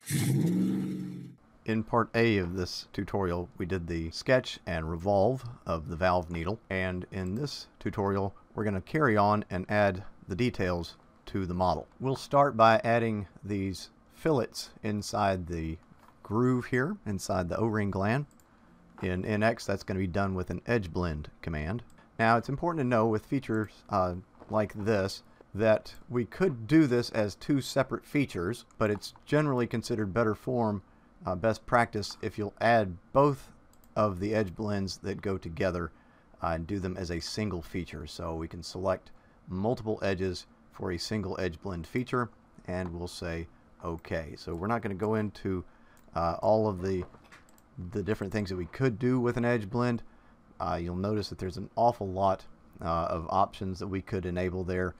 In part A of this tutorial, we did the sketch and revolve of the valve needle, and in this tutorial we're going to carry on and add the details to the model. We'll start by adding these fillets inside the groove here, inside the O-ring gland. In NX, that's going to be done with an edge blend command. Now, it's important to know with features like this that we could do this as two separate features, but it's generally considered better form, best practice, if you'll add both of the edge blends that go together and do them as a single feature. So we can select multiple edges for a single edge blend feature, and we'll say OK. So we're not going to go into all of the different things that we could do with an edge blend. You'll notice that there's an awful lot of options that we could enable there,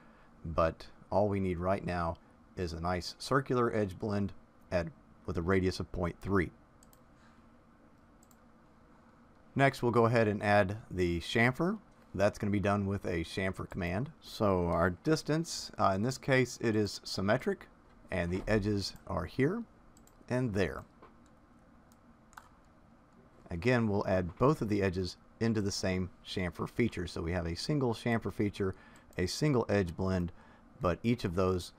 but all we need right now is a nice circular edge blend with a radius of 0.3. Next, we'll go ahead and add the chamfer. That's going to be done with a chamfer command. So our distance, in this case, it is symmetric, and the edges are here and there. Again, we'll add both of the edges into the same chamfer feature. So we have a single chamfer feature, a single edge blend, but each of those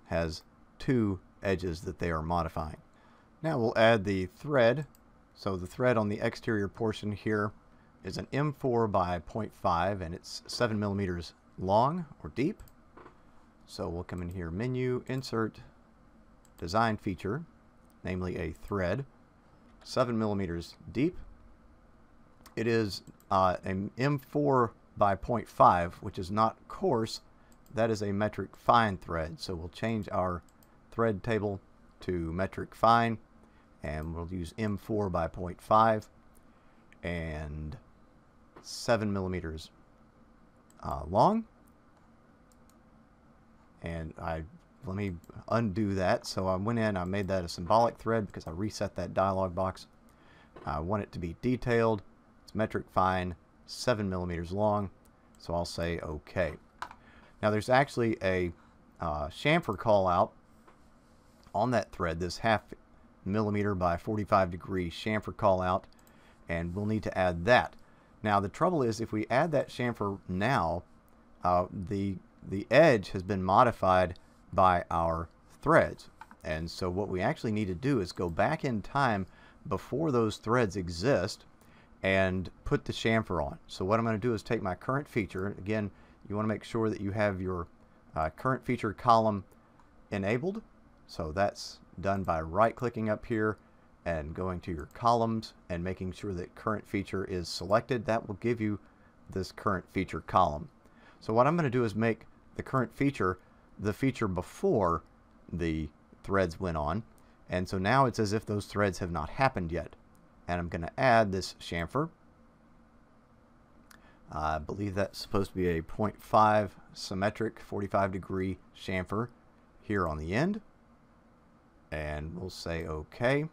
has two edges that they are modifying. Now we'll add the thread. So the thread on the exterior portion here is an M4 by 0.5, and it's 7 millimeters long or deep. So we'll come in here, menu, insert, design feature, namely a thread, 7 millimeters deep. It is an M4 by 0.5, which is not coarse. That is a metric fine thread. So we'll change our thread table to metric fine, and we'll use M4 by 0.5 and 7 millimeters long. And let me undo that. So I went in, I made that a symbolic thread because I reset that dialog box. I want it to be detailed. It's metric fine, 7 millimeters long. So I'll say OK. Now there's actually a chamfer call out on that thread, this 0.5 millimeter by 45 degree chamfer call out, and we'll need to add that. Now the trouble is, if we add that chamfer now, the edge has been modified by our threads, and so what we actually need to do is go back in time before those threads exist and put the chamfer on. So what I'm going to do is take my current feature. Again, you want to make sure that you have your current feature column enabled. So that's done by right-clicking up here and going to your columns and making sure that current feature is selected. That will give you this current feature column. So what I'm going to do is make the current feature the feature before the threads went on. And so now it's as if those threads have not happened yet. And I'm going to add this chamfer. I believe that's supposed to be a 0.5 symmetric 45 degree chamfer here on the end. And we'll say OK.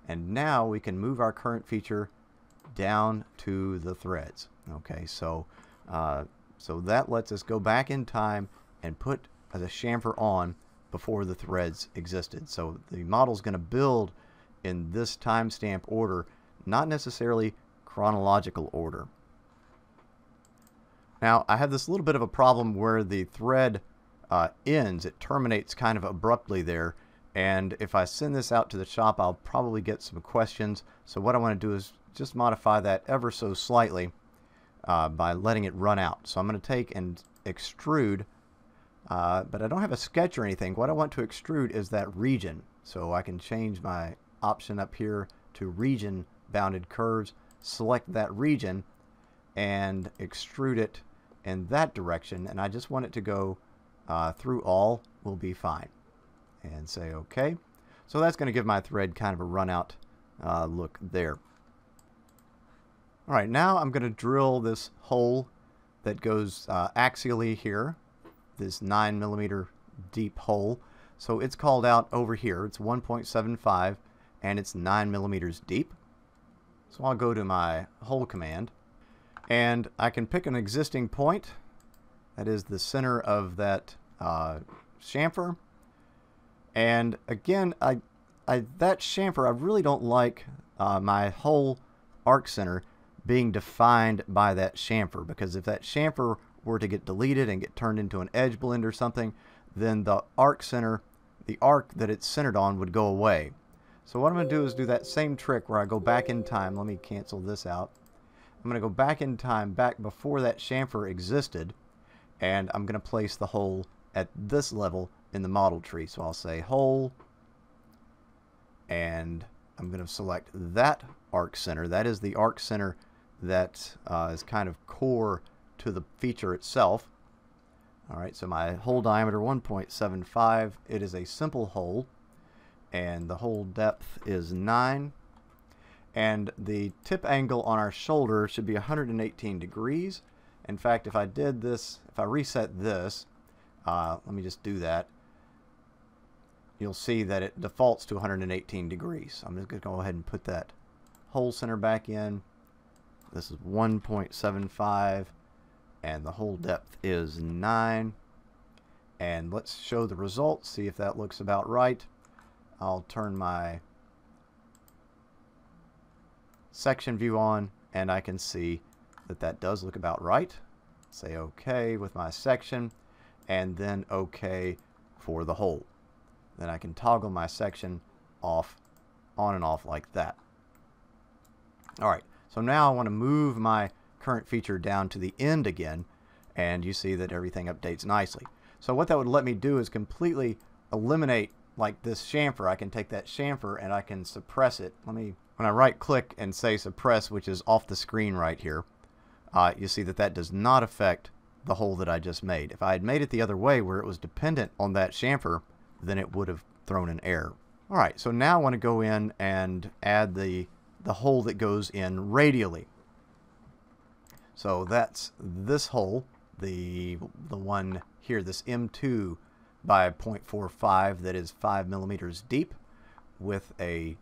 And now we can move our current feature down to the threads. Okay, so that lets us go back in time and put the chamfer on before the threads existed. So the model's going to build in this timestamp order, not necessarily chronological order. Now I have this little bit of a problem where the thread ends. It terminates kind of abruptly there, and if I send this out to the shop, I'll probably get some questions. So what I want to do is just modify that ever so slightly by letting it run out. So I'm going to take and extrude, but I don't have a sketch or anything. What I want to extrude is that region. So I can change my option up here to region bounded curves, select that region, and extrude it in that direction. And I just want it to go through all will be fine. And say OK. So that's going to give my thread kind of a run out look there. Alright, now I'm going to drill this hole that goes axially here, this 9 millimeter deep hole. So it's called out over here. It's 1.75 and it's 9 millimeters deep. So I'll go to my hole command, and I can pick an existing point that is the center of that chamfer, And again, that chamfer, I really don't like my whole arc center being defined by that chamfer, because if that chamfer were to get deleted and get turned into an edge blend or something, then the arc center, the arc that it's centered on, would go away. So what I'm going to do is do that same trick where I go back in time. Let me cancel this out. I'm going to go back in time, back before that chamfer existed, and I'm going to place the hole at this level in the model tree. So I'll say hole, and I'm going to select that arc center. That is the arc center that is kind of core to the feature itself. Alright, so my hole diameter 1.75. It is a simple hole, and the hole depth is 9. And the tip angle on our shoulder should be 118 degrees. In fact, if I did this, if I reset this, let me just do that, you'll see that it defaults to 118 degrees. I'm just going to go ahead and put that hole center back in. This is 1.75, and the hole depth is 9. And let's show the results, see if that looks about right. I'll turn my section view on, and I can see that that does look about right. Say OK with my section, and then OK for the hole. Then I can toggle my section off, on and off like that. Alright, so now I want to move my current feature down to the end again, and you see that everything updates nicely. So what that would let me do is completely eliminate, like this chamfer. I can take that chamfer and I can suppress it. When I right click and say suppress, which is off the screen right here, you see that that does not affect the hole that I just made. If I had made it the other way, where it was dependent on that chamfer, then it would have thrown an error. Alright, so now I want to go in and add the hole that goes in radially. So that's this hole, the one here, this M2 by 0.45 that is 5 millimeters deep with a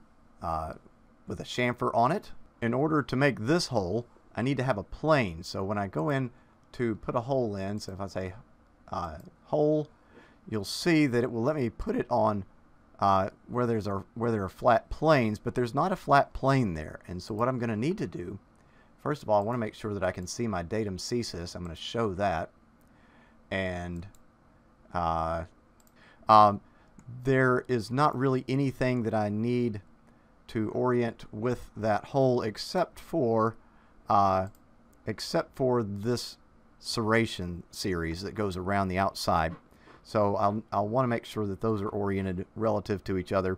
chamfer on it. In order to make this hole, I need to have a plane. So when I go in to put a hole in, so if I say hole, you'll see that it will let me put it on where there are flat planes, but there's not a flat plane there. And so what I'm going to need to do, first of all, I want to make sure that I can see my datum CSIS. I'm going to show that. And there is not really anything that I need to orient with that hole except for this serration series that goes around the outside. So I'll want to make sure that those are oriented relative to each other.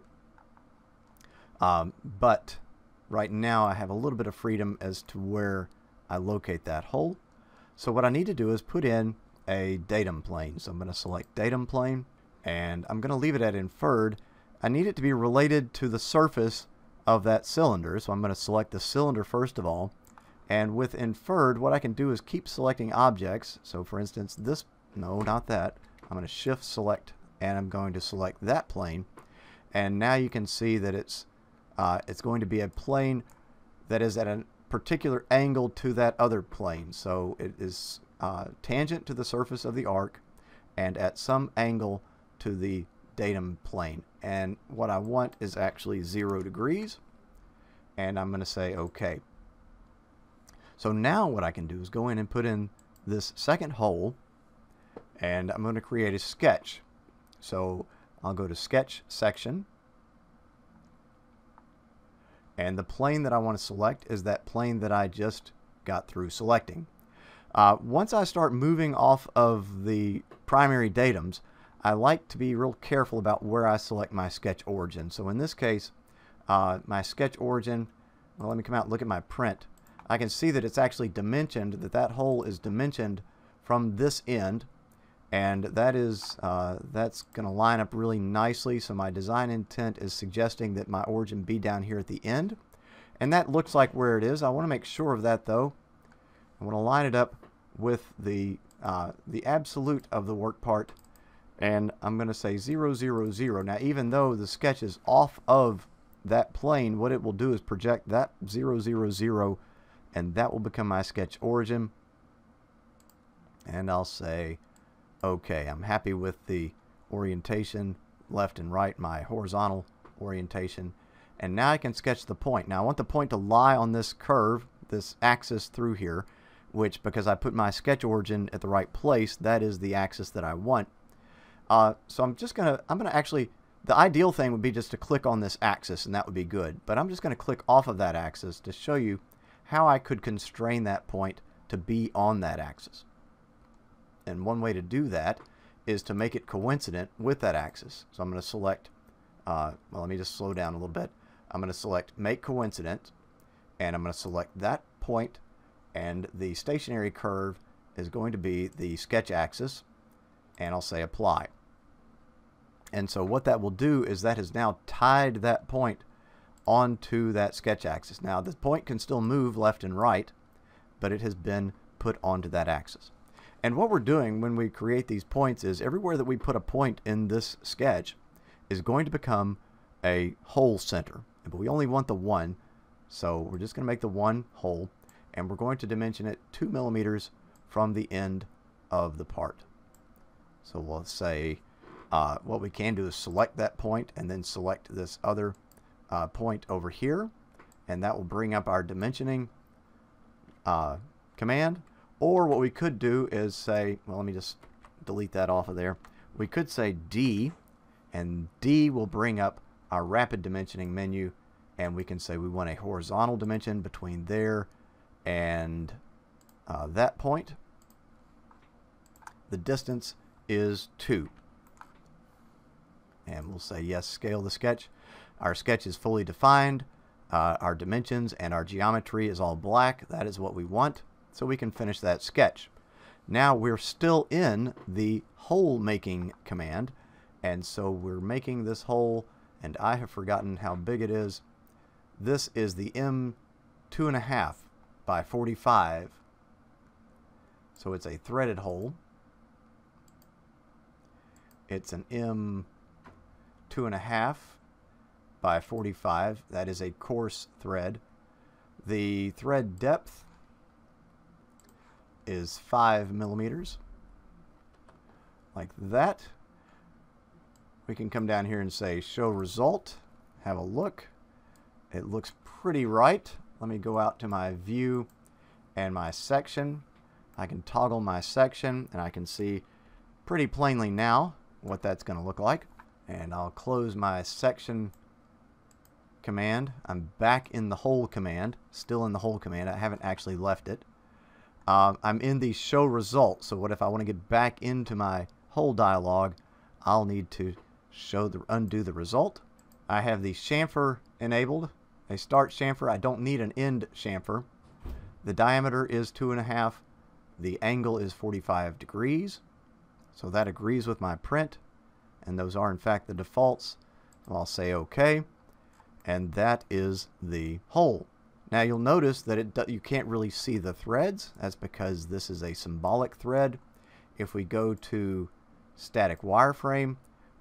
But right now I have a little bit of freedom as to where I locate that hole. So what I need to do is put in a datum plane. So I'm going to select datum plane, and I'm going to leave it at inferred. I need it to be related to the surface of that cylinder, so I'm going to select the cylinder first of all. And with inferred, what I can do is keep selecting objects. So for instance, this, no, not that. I'm going to shift select, and I'm going to select that plane. And now you can see that it's going to be a plane that is at a particular angle to that other plane. So it is tangent to the surface of the arc and at some angle to the datum plane. And what I want is actually 0 degrees, and I'm going to say OK. So now what I can do is go in and put in this second hole, and I'm going to create a sketch. So I'll go to sketch section, and the plane that I want to select is that plane that I just got through selecting. Once I start moving off of the primary datums, I like to be real careful about where I select my sketch origin. So in this case, my sketch origin, well, let me come out and look at my print. I can see that it's actually dimensioned, that hole is dimensioned from this end, and that is that's going to line up really nicely. So my design intent is suggesting that my origin be down here at the end, and that looks like where it is. I want to make sure of that though. I want to line it up with the absolute of the work part, and I'm going to say 0, 0, 0. Now even though the sketch is off of that plane, what it will do is project that 0, 0, 0, and that will become my sketch origin. And I'll say OK. I'm happy with the orientation left and right, my horizontal orientation. And now I can sketch the point. Now I want the point to lie on this curve, this axis through here, which, because I put my sketch origin at the right place, that is the axis that I want. So I'm gonna actually, the ideal thing would be just to click on this axis, and that would be good. But I'm just gonna click off of that axis to show you how I could constrain that point to be on that axis. And one way to do that is to make it coincident with that axis. So I'm going to select, well, let me just slow down a little bit. I'm going to select Make Coincident, and I'm going to select that point, and the stationary curve is going to be the sketch axis, and I'll say Apply. And so what that will do is that has now tied that point onto that sketch axis. Now the point can still move left and right, but it has been put onto that axis. And what we're doing when we create these points is everywhere that we put a point in this sketch is going to become a hole center. But we only want the one, so we're just going to make the one hole, and we're going to dimension it 2 millimeters from the end of the part. So we'll say what we can do is select that point and then select this other point over here, and that will bring up our dimensioning command. Or what we could do is say, well, let me just delete that off of there. We could say D, and D will bring up our rapid dimensioning menu, and we can say we want a horizontal dimension between there and that point. The distance is 2. And we'll say yes, scale the sketch. Our sketch is fully defined. Our dimensions and our geometry is all black. That is what we want. So we can finish that sketch. Now we're still in the hole making command, and so we're making this hole, and I have forgotten how big it is. This is the M2.5 by 45, so it's a threaded hole. It's an M2.5 by 45. That is a coarse thread. The thread depth is 5 millimeters, like that. We can come down here and say show result, have a look. It looks pretty right. Let me go out to my view and my section. I can toggle my section, and I can see pretty plainly now what that's going to look like. And I'll close my section command. I'm back in the hole command, still in the hole command. I haven't actually left it. I'm in the show result, so what if I want to get back into my hole dialog? I'll need to undo the result. I have the chamfer enabled, a start chamfer. I don't need an end chamfer. The diameter is 2.5. The angle is 45 degrees, so that agrees with my print, and those are in fact the defaults. I'll say OK, and that is the hole. Now you'll notice that you can't really see the threads. That's because this is a symbolic thread. If we go to static wireframe,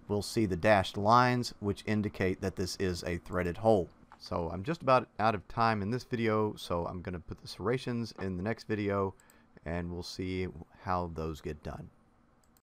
we'll see the dashed lines, which indicate that this is a threaded hole. So I'm just about out of time in this video, so I'm going to put the serrations in the next video, and we'll see how those get done.